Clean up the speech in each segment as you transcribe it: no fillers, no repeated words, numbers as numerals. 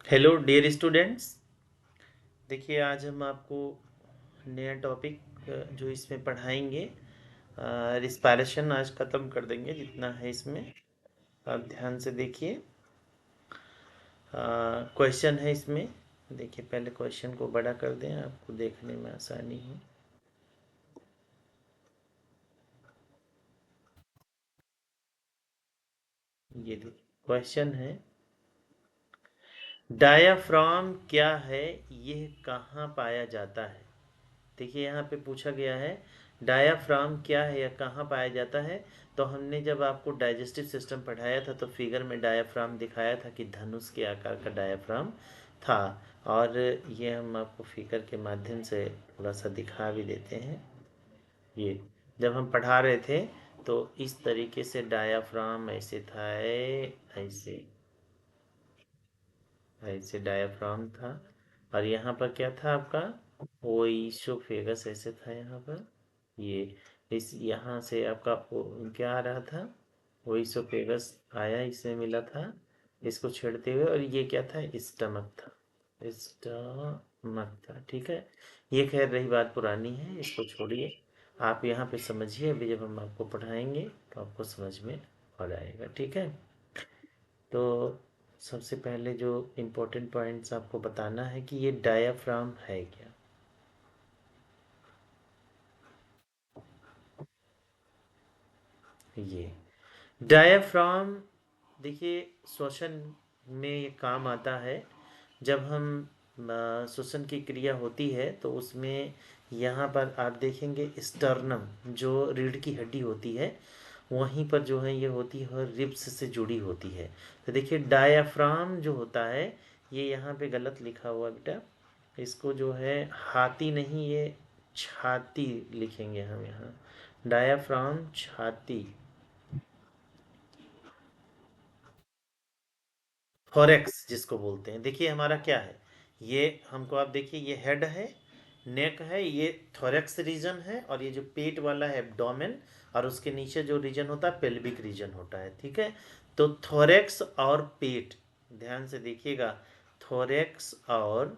Hello dear students. देखिए आज हम आपको नया टॉपिक जो इसमें पढ़ाएंगे, रिस्पायरेशन आज ख़त्म कर देंगे जितना है इसमें। आप ध्यान से देखिए। क्वेश्चन है इसमें। देखिए पहले क्वेश्चन को बड़ा कर दें, आपको देखने में आसानी हो। ये देखिए क्वेश्चन है, डायाफ्राम क्या है, यह कहाँ पाया जाता है। देखिए यहाँ पे पूछा गया है डायाफ्राम क्या है या कहाँ पाया जाता है। तो हमने जब आपको डाइजेस्टिव सिस्टम पढ़ाया था तो फिगर में डायाफ्राम दिखाया था कि धनुष के आकार का डायाफ्राम था। और ये हम आपको फिगर के माध्यम से थोड़ा सा दिखा भी देते हैं। ये जब हम पढ़ा रहे थे तो इस तरीके से डायाफ्राम ऐसे था, ऐसे ऐसे डायाफ्राम था। और यहाँ पर क्या था आपका, ओइसोफेगस ऐसे था यहाँ पर। ये इस यहाँ से आपका क्या आ रहा था, ओइसोफेगस आया, इसमें मिला था इसको छेड़ते हुए। और ये क्या था, स्टमक था, स्टमक था। ठीक है, ये खैर रही बात पुरानी है, इसको छोड़िए। आप यहाँ पे समझिए, अभी जब हम आपको पढ़ाएंगे तो आपको समझ में आ जाएगा। ठीक है, तो सबसे पहले जो इम्पोर्टेंट पॉइंट्स आपको बताना है कि ये डायाफ्राम है क्या। ये डायाफ्राम देखिए श्वसन में ये काम आता है। जब हम श्वसन की क्रिया होती है तो उसमें यहाँ पर आप देखेंगे स्टर्नम जो रीढ़ की हड्डी होती है, वहीं पर जो है ये होती है और रिब्स से जुड़ी होती है। तो देखिए डायाफ्राम जो होता है, ये यहाँ पे गलत लिखा हुआ बेटा। इसको जो है हाथी नहीं, ये छाती लिखेंगे हम यहाँ। डायाफ्राम छाती, थोरेक्स जिसको बोलते हैं। देखिए हमारा क्या है, ये हमको आप देखिए, ये हेड है, नेक है, ये थोरेक्स रीजन है, और ये जो पेट वाला है एब्डोमेन, और उसके नीचे जो रीजन होता है पेल्विक रीजन होता है। ठीक है, तो थोरेक्स और पेट, ध्यान से देखिएगा, थोरेक्स और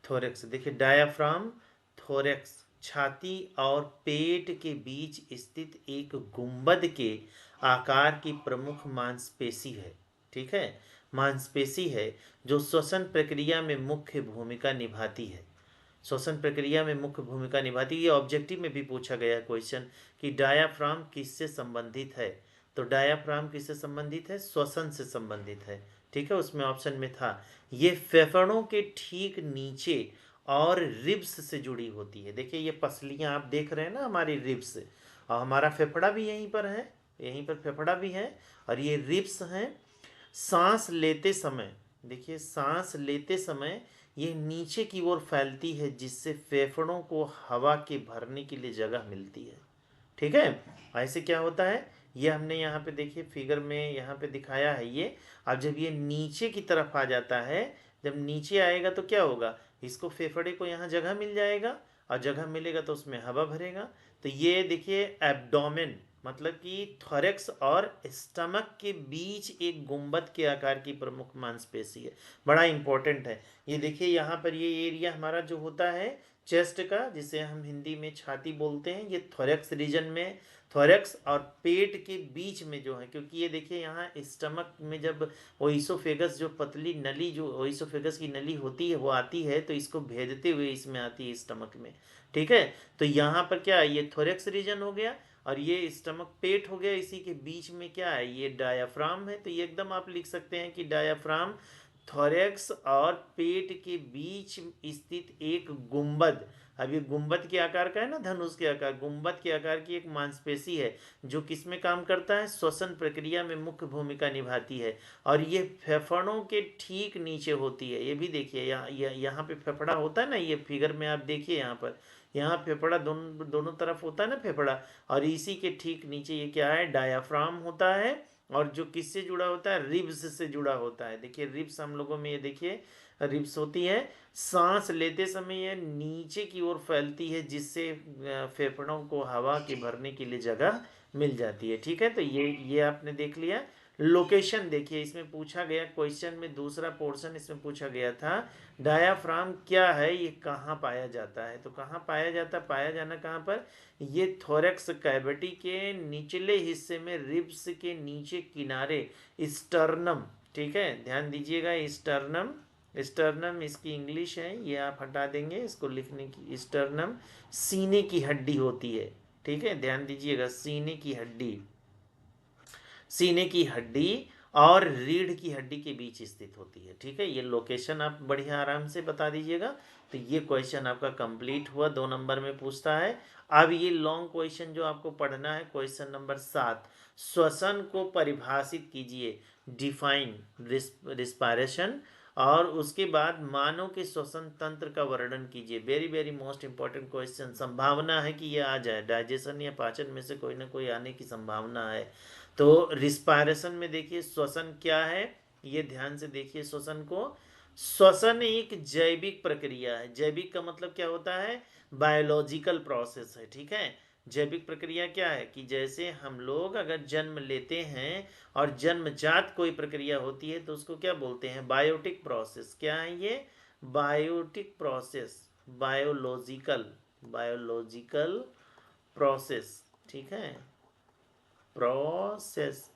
थोरेक्स। देखिए डायाफ्राम, थोरेक्स छाती और पेट के बीच स्थित एक गुंबद के आकार की प्रमुख मांसपेशी है। ठीक है, मांसपेशी है जो श्वसन प्रक्रिया में मुख्य भूमिका निभाती है। श्वसन प्रक्रिया में मुख्य भूमिका निभाती है। ये ऑब्जेक्टिव में भी पूछा गया क्वेश्चन कि डायाफ्राम किससे संबंधित है। तो डायाफ्राम किससे संबंधित है, श्वसन से संबंधित है। ठीक है, उसमें ऑप्शन में था। ये फेफड़ों के ठीक नीचे और रिब्स से जुड़ी होती है। देखिए ये पसलियां आप देख रहे हैं ना, हमारी रिब्स, और हमारा फेफड़ा भी यहीं पर है, यहीं पर फेफड़ा भी है, और ये रिब्स हैं। सांस लेते समय, देखिए सांस लेते समय ये नीचे की ओर फैलती है, जिससे फेफड़ों को हवा के भरने के लिए जगह मिलती है। ठीक है, ऐसे क्या होता है, ये हमने यहाँ पे देखिए फिगर में यहाँ पे दिखाया है ये। अब जब ये नीचे की तरफ आ जाता है, जब नीचे आएगा तो क्या होगा, इसको फेफड़े को यहाँ जगह मिल जाएगा, और जगह मिलेगा तो उसमें हवा भरेगा। तो ये देखिए एब्डोमेन, मतलब कि थोरेक्स और स्टमक के बीच एक गुंबद के आकार की प्रमुख मांसपेशी है। बड़ा इंपॉर्टेंट है ये। देखिए यहाँ पर ये एरिया हमारा जो होता है चेस्ट का, जिसे हम हिंदी में छाती बोलते हैं, ये थोरेक्स रीजन में, थोरेक्स और पेट के बीच में जो है, क्योंकि ये देखिए यहाँ स्टमक में जब ओइसोफेगस जो पतली नली, जो ओइसोफेगस की नली होती है वो आती है, तो इसको भेदते हुए इसमें आती है स्टमक में। ठीक है, तो यहाँ पर क्या है, ये थोरेक्स रीजन हो गया, और ये स्टमक पेट हो गया, इसी के बीच में क्या है, ये डायाफ्राम है। तो ये एकदम आप लिख सकते हैं कि डायाफ्राम थोरेक्स और पेट के बीच स्थित एक गुंबद। अब ये गुंबद के आकार का है ना, धनुष के आकार, गुंबद के आकार की एक मांसपेशी है जो किसमें काम करता है, श्वसन प्रक्रिया में मुख्य भूमिका निभाती है। और ये फेफड़ों के ठीक नीचे होती है। ये भी देखिए यहाँ पे फेफड़ा होता है ना, ये फिगर में आप देखिए यहाँ पर, यहाँ फेफड़ा दोनों दोनों तरफ होता है ना फेफड़ा, और इसी के ठीक नीचे ये क्या है, डायाफ्राम होता है। और जो किससे जुड़ा होता है, रिब्स से जुड़ा होता है। देखिए रिब्स हम लोगों में, ये देखिए रिब्स होती है, सांस लेते समय यह नीचे की ओर फैलती है, जिससे फेफड़ों को हवा के भरने के लिए जगह मिल जाती है। ठीक है, तो ये आपने देख लिया। लोकेशन देखिए इसमें पूछा गया, क्वेश्चन में दूसरा पोर्शन इसमें पूछा गया था डायाफ्राम क्या है, ये कहाँ पाया जाता है। तो कहाँ पाया जाता, पाया जाना कहाँ पर, ये थोरेक्स कैविटी के निचले हिस्से में, रिब्स के नीचे किनारे, स्टर्नम। ठीक है, ध्यान दीजिएगा, स्टर्नम, स्टर्नम इसकी इंग्लिश है, ये आप हटा देंगे इसको लिखने की। स्टर्नम सीने की हड्डी होती है। ठीक है, ध्यान दीजिएगा, सीने की हड्डी, सीने की हड्डी और रीढ़ की हड्डी के बीच स्थित होती है। ठीक है, ये लोकेशन आप बढ़िया आराम से बता दीजिएगा। तो ये क्वेश्चन आपका कंप्लीट हुआ, 2 नंबर में पूछता है। अब ये लॉन्ग क्वेश्चन जो आपको पढ़ना है, क्वेश्चन नंबर 7, श्वसन को परिभाषित कीजिए, डिफाइन रिस्पायरेशन, और उसके बाद मानव के श्वसन तंत्र का वर्णन कीजिए। Very very most important question, संभावना है कि ये आ जाए, डाइजेशन या पाचन में से कोई ना कोई आने की संभावना है। तो रिस्पायरेशन में देखिए श्वसन क्या है, ये ध्यान से देखिए श्वसन को। श्वसन एक जैविक प्रक्रिया है। जैविक का मतलब क्या होता है, बायोलॉजिकल प्रोसेस है। ठीक है, जैविक प्रक्रिया क्या है कि जैसे हम लोग अगर जन्म लेते हैं और जन्मजात कोई प्रक्रिया होती है तो उसको क्या बोलते हैं, बायोटिक प्रोसेस। क्या है ये, biotic process, biological, biological process. ठीक है, प्रोसेस।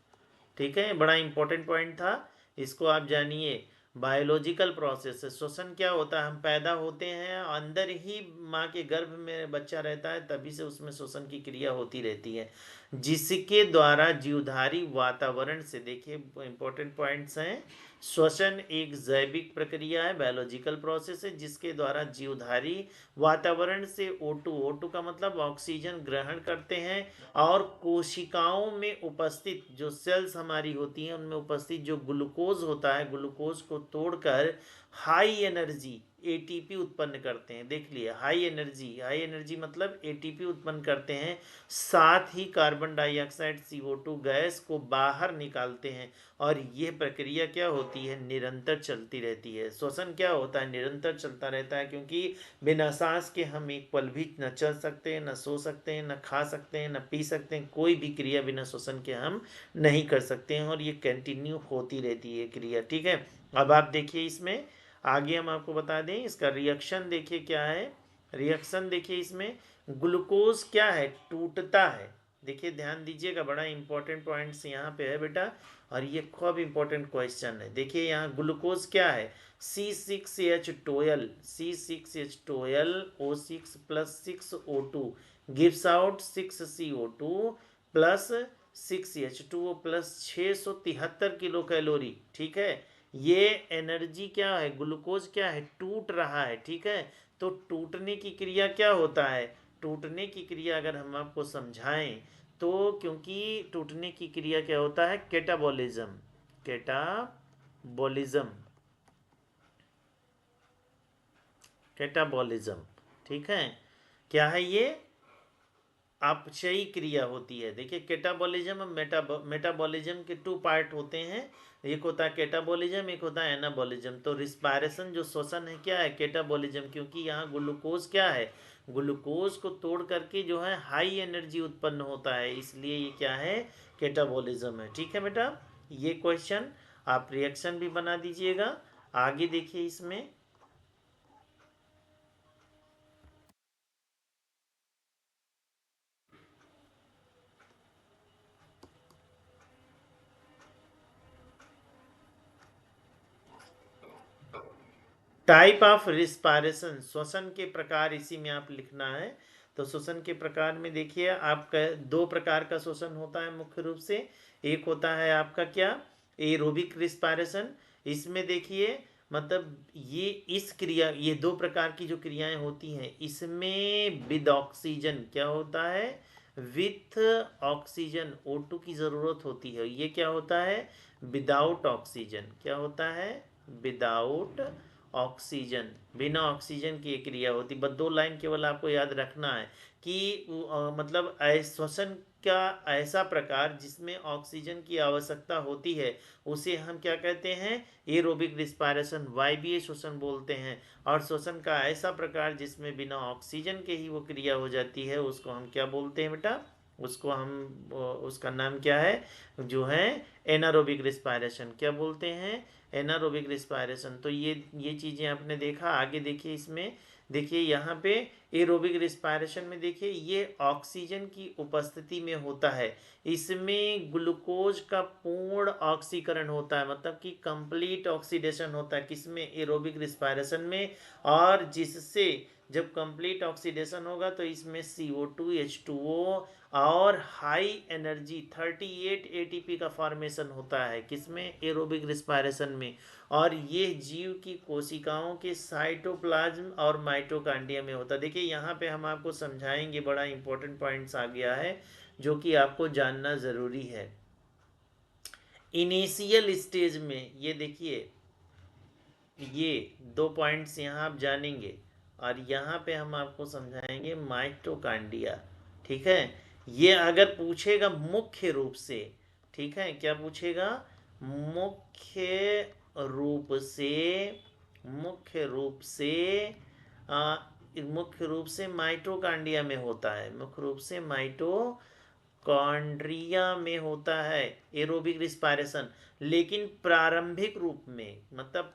ठीक है, बड़ा इंपॉर्टेंट पॉइंट था, इसको आप जानिए। बायोलॉजिकल प्रोसेस है। श्वसन क्या होता है, हम पैदा होते हैं, अंदर ही माँ के गर्भ में बच्चा रहता है, तभी से उसमें श्वसन की क्रिया होती रहती है, जिसके द्वारा जीवधारी वातावरण से, देखिए इंपॉर्टेंट पॉइंट्स हैं, श्वसन एक जैविक प्रक्रिया है, बायोलॉजिकल प्रोसेस है, जिसके द्वारा जीवधारी वातावरण से O2 का मतलब ऑक्सीजन ग्रहण करते हैं, और कोशिकाओं में उपस्थित जो सेल्स हमारी होती हैं उनमें उपस्थित जो ग्लूकोज होता है, ग्लूकोज को तोड़कर हाई एनर्जी एटीपी उत्पन्न करते हैं। देख लिए, हाई एनर्जी, हाई एनर्जी मतलब एटीपी उत्पन्न करते हैं, साथ ही कार्बन डाइऑक्साइड CO2 गैस को बाहर निकालते हैं। और यह प्रक्रिया क्या होती है, निरंतर चलती रहती है। श्वसन क्या होता है, निरंतर चलता रहता है, क्योंकि बिना सांस के हम एक पल भी न चल सकते हैं, न सो सकते हैं, न खा सकते हैं, न पी सकते हैं, कोई भी क्रिया बिना श्वसन के हम नहीं कर सकते हैं, और ये कंटिन्यू होती रहती है क्रिया। ठीक है, अब आप देखिए इसमें आगे हम आपको बता दें, इसका रिएक्शन देखिए क्या है। रिएक्शन देखिए इसमें, ग्लूकोज क्या है, टूटता है। देखिए ध्यान दीजिएगा, बड़ा इंपॉर्टेंट पॉइंट्स यहाँ पे है बेटा, और ये खूब इंपॉर्टेंट क्वेश्चन है। देखिए यहाँ ग्लूकोज क्या है, C6H12, C6H12O6 plus 6O2 gives out 6CO2 plus 6H2O plus 673 kilo calorie. ठीक है, ये एनर्जी क्या है, ग्लूकोज क्या है, टूट रहा है। ठीक है, तो टूटने की क्रिया क्या होता है, टूटने की क्रिया अगर हम आपको समझाएं तो, क्योंकि टूटने की क्रिया क्या होता है, कैटाबॉलिज्म, कैटाबॉलिज्म, कैटाबॉलिज्म। ठीक है, क्या है ये, अपचयी क्रिया होती है। देखिए कैटाबॉलिज्म और मेटाबॉलिज्म के 2 पार्ट होते हैं, एक होता है कैटाबॉलिज्म, एक होता है एनाबॉलिज्म। तो रिस्पायरेशन जो श्वसन है क्या है, कैटाबॉलिज्म, क्योंकि यहाँ ग्लूकोज क्या है, ग्लूकोज को तोड़ करके जो है हाई एनर्जी उत्पन्न होता है, इसलिए ये क्या है, कैटाबॉलिज्म है। ठीक है बेटा, ये क्वेश्चन आप रिएक्शन भी बना दीजिएगा। आगे देखिए इसमें, टाइप ऑफ रिस्पायरेशन, श्वसन के प्रकार इसी में आप लिखना है। तो श्वसन के प्रकार में देखिए आपका 2 प्रकार का श्वसन होता है मुख्य रूप से। एक होता है आपका क्या, एरोबिक रिस्पायरेशन। इसमें देखिए मतलब ये इस क्रिया, ये 2 प्रकार की जो क्रियाएं होती हैं, इसमें विद ऑक्सीजन क्या होता है, विथ ऑक्सीजन O2 की ज़रूरत होती है। ये क्या होता है, विदाउट ऑक्सीजन, क्या होता है, विदाउट ऑक्सीजन, बिना ऑक्सीजन की एक क्रिया होती। बस 2 लाइन केवल आपको याद रखना है कि मतलब श्वसन का ऐसा प्रकार जिसमें ऑक्सीजन की आवश्यकता होती है उसे हम क्या कहते हैं, एरोबिक रिस्पायरेशन, वायवीय श्वसन बोलते हैं। और श्वसन का ऐसा प्रकार जिसमें बिना ऑक्सीजन के ही वो क्रिया हो जाती है, उसको हम क्या बोलते हैं बेटा, उसको हम उसका नाम क्या है, जो है एनारोबिक रिस्पायरेशन। क्या बोलते हैं, एनारोबिक रिस्पायरेशन। तो ये चीज़ें आपने देखा। आगे देखिए, इसमें देखिए यहाँ पे एरोबिक रिस्पायरेशन में देखिए ये ऑक्सीजन की उपस्थिति में होता है। इसमें ग्लूकोज का पूर्ण ऑक्सीकरण होता है, मतलब कि कंप्लीट ऑक्सीडेशन होता है किसमें, एरोबिक रिस्पायरेशन में। और जिससे जब कंप्लीट ऑक्सीडेशन होगा तो इसमें CO2 H2O और हाई एनर्जी 38 ATP का फॉर्मेशन होता है किसमें, एरोबिक रिस्पायरेशन में। और ये जीव की कोशिकाओं के साइटोप्लाज्म और माइटोकांड्रिया में होता है। देखिए यहाँ पे हम आपको समझाएंगे, बड़ा इंपॉर्टेंट पॉइंट्स आ गया है जो कि आपको जानना ज़रूरी है। इनिशियल स्टेज में ये देखिए, ये 2 पॉइंट्स यहाँ आप जानेंगे, और यहाँ पे हम आपको समझाएंगे माइटोकांड्रिया। ठीक है, ये अगर पूछेगा मुख्य रूप से, ठीक है, क्या पूछेगा, मुख्य रूप से, मुख्य रूप से आ, मुख्य रूप से माइटोकांड्रिया में होता है, मुख्य रूप से माइटोकॉन्ड्रिया में होता है एरोबिक रिस्पायरेशन। लेकिन प्रारंभिक रूप में, मतलब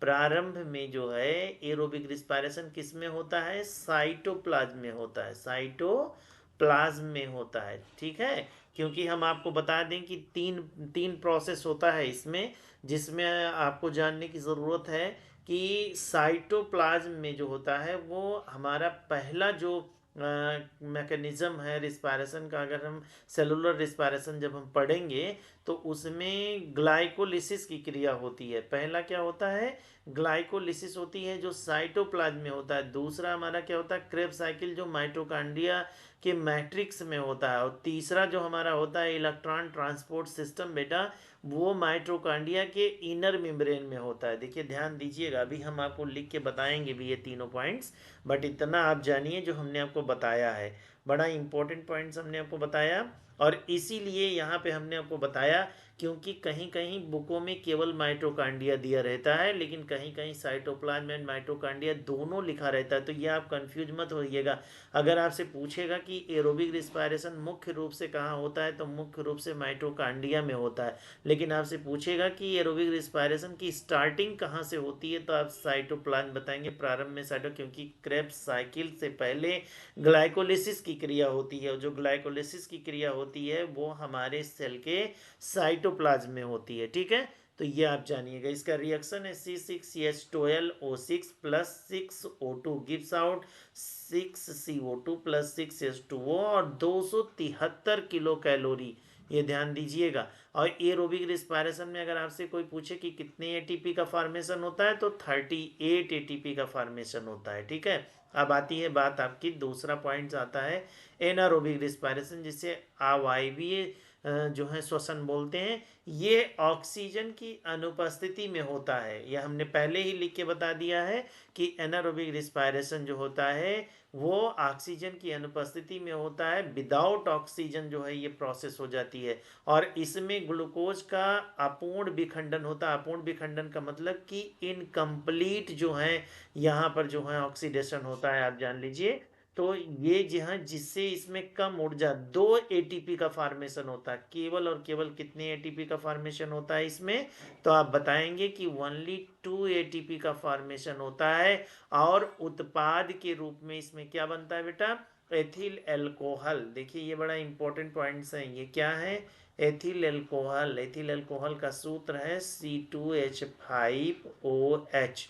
प्रारंभ में जो है एरोबिक रिस्पायरेशन किस में होता है, साइटोप्लाज्म में होता है, साइटोप्लाज्म में होता है। ठीक है, क्योंकि हम आपको बता दें कि तीन तीन प्रोसेस होता है इसमें, जिसमें आपको जानने की ज़रूरत है कि साइटोप्लाज्म में जो होता है वो हमारा पहला जो मैकेनिज्म है रिस्पायरेशन का, अगर हम सेलुलर रिस्पायरेशन जब हम पढ़ेंगे तो उसमें ग्लाइकोलिसिस की क्रिया होती है। पहला क्या होता है, ग्लाइकोलिसिस होती है जो साइटोप्लाज्म में होता है। दूसरा हमारा क्या होता है, क्रेब साइकिल जो माइटोकांड्रिया के मैट्रिक्स में होता है। और तीसरा जो हमारा होता है इलेक्ट्रॉन ट्रांसपोर्ट सिस्टम बेटा, वो माइटोकांड्रिया के इनर मेम्ब्रेन में होता है। देखिए ध्यान दीजिएगा, अभी हम आपको लिख के बताएंगे भी ये तीनों पॉइंट्स, बट इतना आप जानिए जो हमने आपको बताया है, बड़ा इंपॉर्टेंट पॉइंट्स हमने आपको बताया। और इसीलिए यहाँ पे हमने आपको बताया, क्योंकि कहीं कहीं बुकों में केवल माइटोकांड्रिया दिया रहता है, लेकिन कहीं कहीं साइटोप्लाज्म एंड माइटोकांड्रिया दोनों लिखा रहता है। तो ये आप कंफ्यूज मत होइएगा। अगर आपसे पूछेगा कि एरोबिक रिस्पायरेशन मुख्य रूप से कहाँ होता है, तो मुख्य रूप से माइटोकांड्रिया में होता है। लेकिन आपसे पूछेगा कि एरोबिक रिस्पायरेशन की स्टार्टिंग कहाँ से होती है, तो आप साइटोप्लाज्म बताएंगे, प्रारंभ में साइटो, क्योंकि क्रेब्स साइकिल से पहले ग्लाइकोलिसिस की क्रिया होती है। जो ग्लाइकोलिसिस की क्रिया होती है वो हमारे सेल के साइटोप्लाज्म में होती है। ठीक है, तो ये आप जानिएगा। इसका रिएक्शन है C6H12O6 plus 6O2 gives out 6CO2 plus 6H2O और 273 किलो कैलोरी। ये ध्यान दीजिएगा। और एरोबिक रिस्पायरेशन में अगर आपसे कोई पूछे कि कितने एटीपी का फॉर्मेशन होता है, तो 38 एटीपी का फॉर्मेशन होता है। ठीक है, अब आती है बात आपकी, दूसरा पॉइंट आता है एनारोबिक रिस्पायरेशन, जिसे अवायवीय जो है श्वसन बोलते हैं। ये ऑक्सीजन की अनुपस्थिति में होता है। यह हमने पहले ही लिख के बता दिया है कि एनारोबिक रिस्पायरेशन जो होता है वो ऑक्सीजन की अनुपस्थिति में होता है। विदाउट ऑक्सीजन जो है ये प्रोसेस हो जाती है। और इसमें ग्लूकोज का अपूर्ण विखंडन होता है। अपूर्ण विखंडन का मतलब कि इनकम्प्लीट जो है यहाँ पर जो है ऑक्सीडेशन होता है, आप जान लीजिए। तो ये जहाँ जिससे इसमें कम ऊर्जा 2 ATP का फॉर्मेशन होता है। केवल और केवल कितने एटीपी का फॉर्मेशन होता है इसमें, तो आप बताएंगे कि ओनली 2 ATP का फॉर्मेशन होता है। और उत्पाद के रूप में इसमें क्या बनता है बेटा, एथिल एल्कोहल। देखिए ये बड़ा इंपॉर्टेंट पॉइंट्स हैं। ये क्या है, एथिल एल्कोहल। एथिल एल्कोहल का सूत्र है C2H5OH।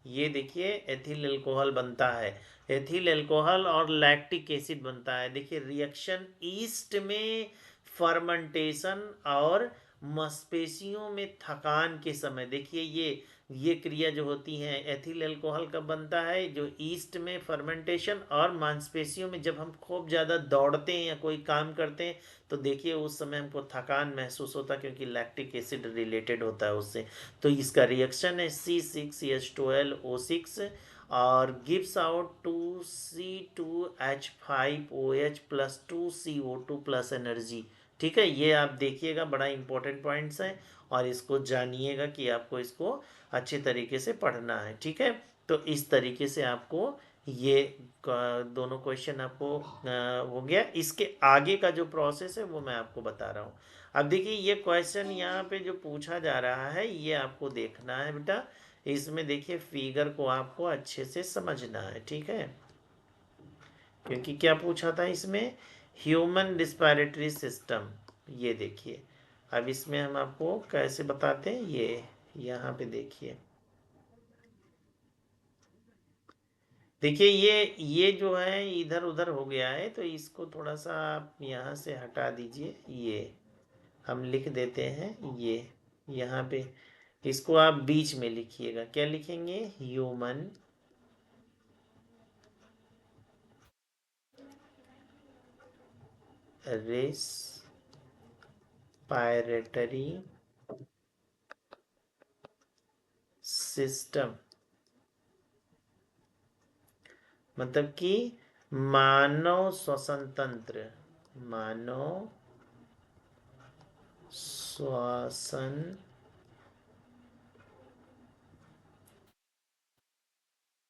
ये देखिए एथिल अल्कोहल बनता है। एथिल अल्कोहल और लैक्टिक एसिड बनता है। देखिए रिएक्शन ईस्ट में फर्मेंटेशन और मांसपेशियों में थकान के समय, देखिए ये क्रिया जो होती है, एथिल अल्कोहल कब बनता है, जो ईस्ट में फर्मेंटेशन और मांसपेशियों में जब हम खूब ज़्यादा दौड़ते हैं या कोई काम करते हैं, तो देखिए उस समय हमको थकान महसूस होता है, क्योंकि लैक्टिक एसिड रिलेटेड होता है उससे। तो इसका रिएक्शन है C6H12O6 और gives out 2C2H5OH plus 2CO2 plus energy. ठीक है, ये आप देखिएगा, बड़ा इंपॉर्टेंट पॉइंट्स हैं और इसको जानिएगा कि आपको इसको अच्छे तरीके से पढ़ना है। ठीक है, तो इस तरीके से आपको ये दोनों क्वेश्चन आपको हो गया। इसके आगे का जो प्रोसेस है वो मैं आपको बता रहा हूँ। अब देखिए ये क्वेश्चन यहाँ पे जो पूछा जा रहा है ये आपको देखना है बेटा। इसमें देखिए फिगर को आपको अच्छे से समझना है, ठीक है। क्योंकि क्या पूछा था इसमें, ह्यूमन रिस्पायरेटरी सिस्टम। ये देखिए, अब इसमें हम आपको कैसे बताते हैं, ये यहाँ पे देखिए। देखिए ये जो है इधर उधर हो गया है, तो इसको थोड़ा सा आप यहाँ से हटा दीजिए। ये हम लिख देते हैं ये यहाँ पे। इसको आप बीच में लिखिएगा, क्या लिखेंगे, ह्यूमन रेस्पायरेटरी सिस्टम, मतलब कि मानव श्वसन तंत्र, मानव श्वसन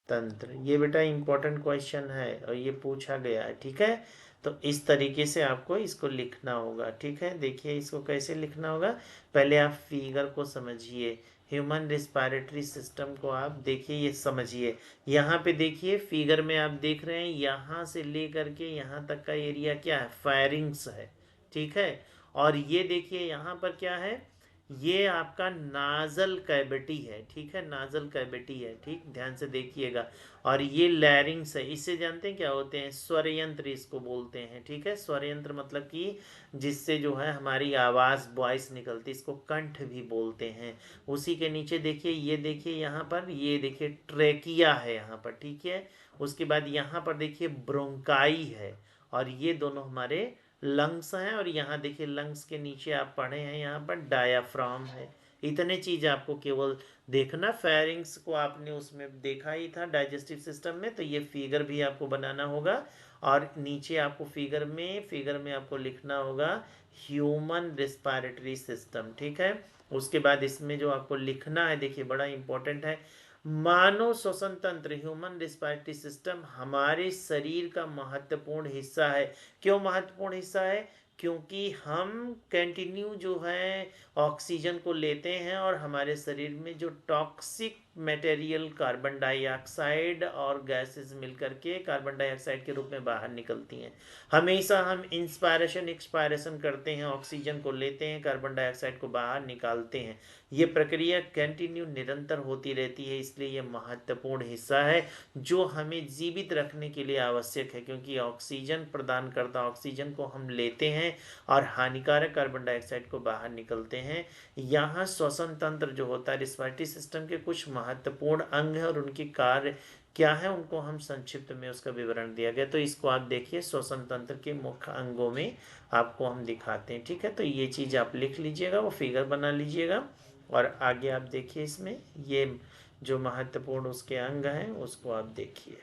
तंत्र। ये बेटा इंपॉर्टेंट क्वेश्चन है और ये पूछा गया है, ठीक है। तो इस तरीके से आपको इसको लिखना होगा, ठीक है। देखिए इसको कैसे लिखना होगा, पहले आप फिगर को समझिए। ह्यूमन रिस्पायरेटरी सिस्टम को आप देखिए, ये समझिए। यहाँ पे देखिए फिगर में आप देख रहे हैं, यहाँ से लेकर के यहाँ तक का एरिया क्या है, फायरिंग्स है, ठीक है। और ये देखिए यहाँ पर क्या है, ये आपका नाजल कैविटी है, ठीक है, नाजल कैविटी है, ठीक, ध्यान से देखिएगा। और ये लैरिंग्स है, इससे जानते हैं क्या होते हैं, स्वर यंत्र इसको बोलते हैं, ठीक है। स्वर यंत्र मतलब कि जिससे जो है हमारी आवाज़ वॉइस निकलती है, इसको कंठ भी बोलते हैं। उसी के नीचे देखिए, ये देखिए यहाँ पर, ये देखिए ट्रेकिया है यहाँ पर, ठीक है। उसके बाद यहाँ पर देखिए ब्रोंकाई है, और ये दोनों हमारे लंग्स हैं। और यहाँ देखिए लंग्स के नीचे आप पढ़े हैं यहाँ पर डायाफ्राम है। इतने चीज आपको केवल देखना, फेरिंग्स को आपने उसमें देखा ही था डाइजेस्टिव सिस्टम में, तो ये फिगर भी आपको बनाना होगा। और नीचे आपको फिगर में आपको लिखना होगा ह्यूमन रिस्पायरेटरी सिस्टम, ठीक है। उसके बाद इसमें जो आपको लिखना है, देखिए बड़ा इंपॉर्टेंट है, मानव श्वसन तंत्र, ह्यूमन रिस्पायरेटरी सिस्टम हमारे शरीर का महत्वपूर्ण हिस्सा है। क्यों महत्वपूर्ण हिस्सा है, क्योंकि हम कंटिन्यू जो है ऑक्सीजन को लेते हैं, और हमारे शरीर में जो टॉक्सिक मटेरियल कार्बन डाइऑक्साइड और गैसेस मिलकर के कार्बन डाइऑक्साइड के रूप में बाहर निकलती हैं। हमेशा हम इंस्पायरेशन एक्सपायरेशन करते हैं, ऑक्सीजन को लेते हैं, कार्बन डाइऑक्साइड को बाहर निकालते हैं। ये प्रक्रिया कंटिन्यू निरंतर होती रहती है, इसलिए ये महत्वपूर्ण हिस्सा है जो हमें जीवित रखने के लिए आवश्यक है। क्योंकि ऑक्सीजन प्रदान करता ऑक्सीजन को हम लेते हैं और हानिकारक कार्बन डाइऑक्साइड को बाहर निकलते हैं। यहाँ श्वसन तंत्र जो होता है, रिस्पायरेटरी सिस्टम के कुछ महत्वपूर्ण अंग हैं और उनके कार्य क्या है, उनको हम संक्षिप्त में उसका विवरण दिया गया। तो इसको आप देखिए, श्वसन तंत्र के मुख्य अंगों में आपको हम दिखाते हैं, ठीक है। तो ये चीज़ आप लिख लीजिएगा, वो फिगर बना लीजिएगा। और आगे आप देखिए, इसमें ये जो महत्वपूर्ण उसके अंग हैं उसको आप देखिए।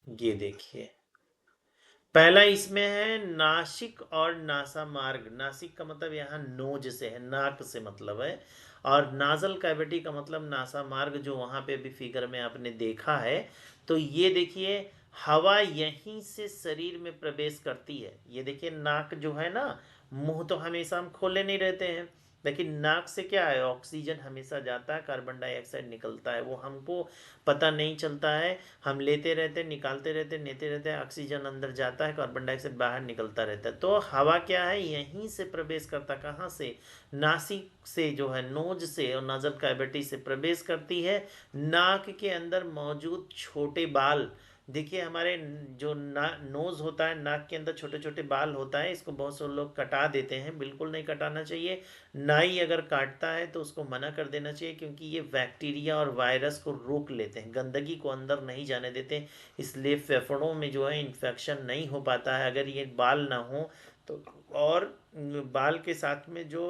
ये देखिए, पहला इसमें है नासिक और नासा मार्ग। नासिक का मतलब यहाँ नोज से है, नाक से मतलब है। और नाजल कैविटी का मतलब नासा मार्ग, जो वहाँ पे भी फिगर में आपने देखा है। तो ये देखिए, हवा यहीं से शरीर में प्रवेश करती है। ये देखिए नाक जो है ना, मुंह तो हमेशा हम खोले नहीं रहते हैं, लेकिन नाक से क्या है, ऑक्सीजन हमेशा जाता है, कार्बन डाइऑक्साइड निकलता है, वो हमको पता नहीं चलता है। हम लेते रहते हैं, निकालते रहते हैं, लेते रहते हैं, ऑक्सीजन अंदर जाता है, कार्बन डाइऑक्साइड बाहर निकलता रहता है। तो हवा क्या है, यहीं से प्रवेश करता, कहाँ से, नासिक से जो है, नोज से और नाजल कैविटी से प्रवेश करती है। नाक के अंदर मौजूद छोटे बाल, देखिए हमारे जो नोज होता है, नाक के अंदर छोटे छोटे बाल होता है, इसको बहुत से लोग कटा देते हैं, बिल्कुल नहीं कटाना चाहिए। नाई अगर काटता है तो उसको मना कर देना चाहिए, क्योंकि ये बैक्टीरिया और वायरस को रोक लेते हैं, गंदगी को अंदर नहीं जाने देते, इसलिए फेफड़ों में जो है इन्फेक्शन नहीं हो पाता है। अगर ये बाल ना हो तो और बाल के साथ में जो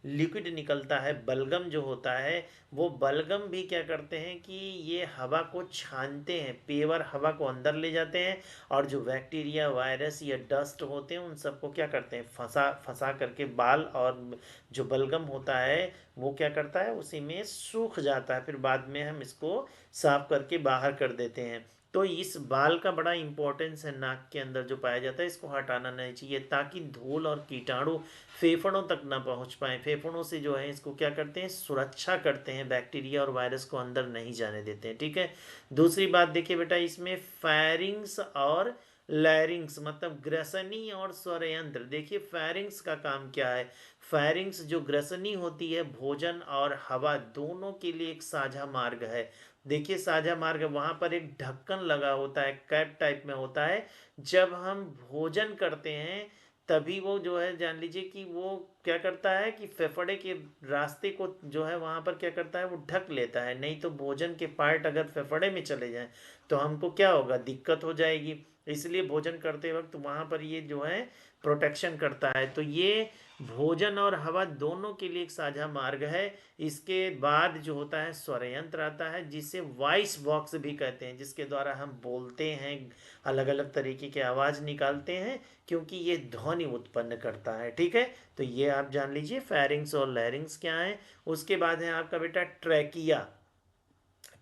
लिक्विड निकलता है, बलगम जो होता है, वो बलगम भी क्या करते हैं कि ये हवा को छानते हैं, पेवर हवा को अंदर ले जाते हैं, और जो बैक्टीरिया, वायरस या डस्ट होते हैं उन सबको क्या करते हैं, फंसा फंसा करके बाल, और जो बलगम होता है वो क्या करता है, उसी में सूख जाता है, फिर बाद में हम इसको साफ करके बाहर कर देते हैं। तो इस बाल का बड़ा इंपॉर्टेंस है, नाक के अंदर जो पाया जाता है इसको हटाना नहीं चाहिए, ताकि धूल और कीटाणु फेफड़ों तक ना पहुंच पाए। फेफड़ों से जो है इसको क्या करते हैं, सुरक्षा करते हैं, बैक्टीरिया और वायरस को अंदर नहीं जाने देते हैं। ठीक है। दूसरी बात देखिए बेटा, इसमें फेरिंग्स और लैरिंग्स मतलब ग्रसनी और स्वरयंत्र। देखिए फेरिंग्स का काम क्या है। फेरिंग्स जो ग्रसनी होती है, भोजन और हवा दोनों के लिए एक साझा मार्ग है। देखिए साझा मार्ग, वहां पर एक ढक्कन लगा होता है, कैप टाइप में होता है। जब हम भोजन करते हैं तभी वो जो है, जान लीजिए कि वो क्या करता है कि फेफड़े के रास्ते को जो है वहां पर क्या करता है, वो ढक लेता है। नहीं तो भोजन के पार्ट अगर फेफड़े में चले जाएं तो हमको क्या होगा, दिक्कत हो जाएगी। इसलिए भोजन करते वक्त वहां पर ये जो है प्रोटेक्शन करता है। तो ये भोजन और हवा दोनों के लिए एक साझा मार्ग है। इसके बाद जो होता है स्वरयंत्र आता है, जिसे वॉइस बॉक्स भी कहते हैं, जिसके द्वारा हम बोलते हैं, अलग अलग तरीके की आवाज़ निकालते हैं, क्योंकि ये ध्वनि उत्पन्न करता है। ठीक है। तो ये आप जान लीजिए फेरिंग्स और लैरिंग्स क्या है। उसके बाद है आपका बेटा ट्रैकिया।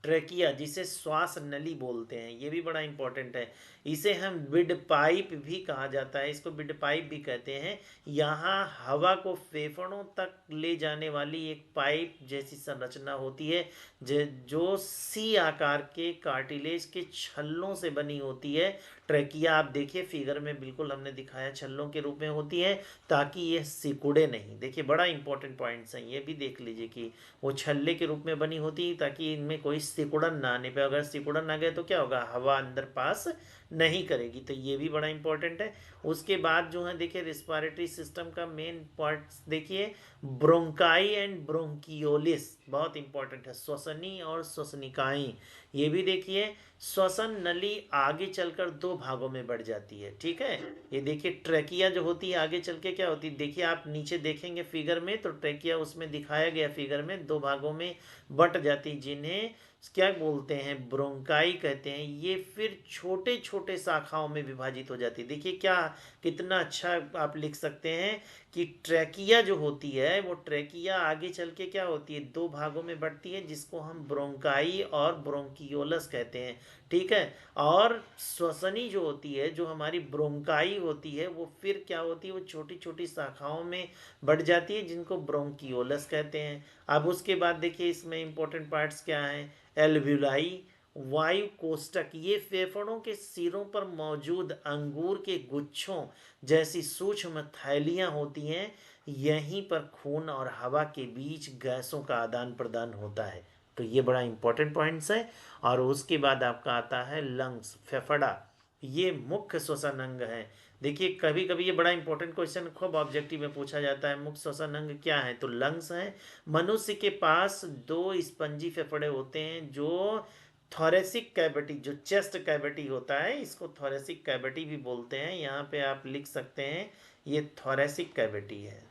ट्रेकिया जिसे श्वास नली बोलते हैं, ये भी बड़ा इंपॉर्टेंट है। इसे हम विड पाइप भी कहा जाता है, इसको विड पाइप भी कहते हैं। यहाँ हवा को फेफड़ों तक ले जाने वाली एक पाइप जैसी संरचना होती है, जो सी आकार के कार्टिलेज के छल्लों से बनी होती है। ट्रेकिया आप देखिए फिगर में बिल्कुल हमने दिखाया, छल्लों के रूप में होती है, ताकि ये सिकुड़े नहीं। देखिए बड़ा इंपॉर्टेंट पॉइंट्स हैं, ये भी देख लीजिए कि वो छल्ले के रूप में बनी होती है, ताकि इनमें कोई सिकुड़न ना आने पे। अगर सिकुड़न आ गए तो क्या होगा, हवा अंदर पास नहीं करेगी। तो ये भी बड़ा इंपॉर्टेंट है। उसके बाद जो है देखिए रिस्पायरेटरी सिस्टम का मेन पार्ट देखिए, ब्रोंकाई एंड ब्रोंकियोलिस बहुत इंपॉर्टेंट है, श्वसनी और श्वसनिकाएं। ये भी देखिए, श्वसन नली आगे चलकर दो भागों में बढ़ जाती है। ठीक है। ये देखिए ट्रेकिया जो होती है आगे चल के क्या होती है, देखिए आप नीचे देखेंगे फिगर में, तो ट्रेकिया उसमें दिखाया गया फिगर में दो भागों में बट जाती, जिन्हें क्या बोलते हैं, ब्रोंकाई कहते हैं। ये फिर छोटे छोटे शाखाओं में विभाजित हो जाती है। देखिए क्या, कितना अच्छा आप लिख सकते हैं कि ट्रैकिया जो होती है, वो ट्रैकिया आगे चल के क्या होती है, दो भागों में बढ़ती है, जिसको हम ब्रोंकाई और ब्रोंकियोलस कहते हैं। ठीक है। और श्वसनी जो होती है, जो हमारी ब्रोंकाई होती है, वो फिर क्या होती है, वो छोटी छोटी शाखाओं में बढ़ जाती है, जिनको ब्रोंकियोलस कहते हैं। अब उसके बाद देखिए इसमें इंपॉर्टेंट पार्ट्स क्या हैं। एल्व्यूलाई, वायु कोष्ठक, ये फेफड़ों के सिरों पर मौजूद अंगूर के गुच्छों जैसी सूक्ष्म थैलियां होती हैं। यहीं पर खून और हवा के बीच गैसों का आदान प्रदान होता है। तो ये बड़ा इंपॉर्टेंट पॉइंट्स है। और उसके बाद आपका आता है लंग्स, फेफड़ा। ये मुख्य श्वसन अंग है। देखिए कभी कभी ये बड़ा इंपॉर्टेंट क्वेश्चन खूब ऑब्जेक्टिव में पूछा जाता है, मुख्य श्वसन अंग क्या है, तो लंग्स है। मनुष्य के पास दो स्पंजी फेफड़े होते हैं, जो थोरेसिक कैविटी, जो चेस्ट कैविटी होता है, इसको थोरेसिक कैविटी भी बोलते हैं। यहाँ पे आप लिख सकते हैं, ये थोरेसिक कैविटी है,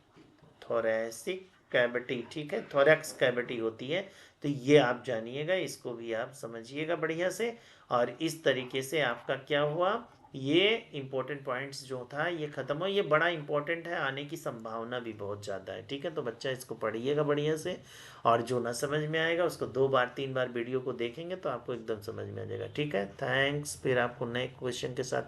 थोरेसिक कैविटी। ठीक है, थोरैक्स कैविटी होती है। तो ये आप जानिएगा, इसको भी आप समझिएगा बढ़िया से। और इस तरीके से आपका क्या हुआ, ये इंपॉर्टेंट पॉइंट्स जो था ये खत्म हो। ये बड़ा इंपॉर्टेंट है, आने की संभावना भी बहुत ज़्यादा है। ठीक है, तो बच्चा इसको पढ़िएगा बढ़िया से। और जो ना समझ में आएगा उसको दो बार तीन बार वीडियो को देखेंगे तो आपको एकदम समझ में आ जाएगा। ठीक है, थैंक्स। फिर आपको नए क्वेश्चन के साथ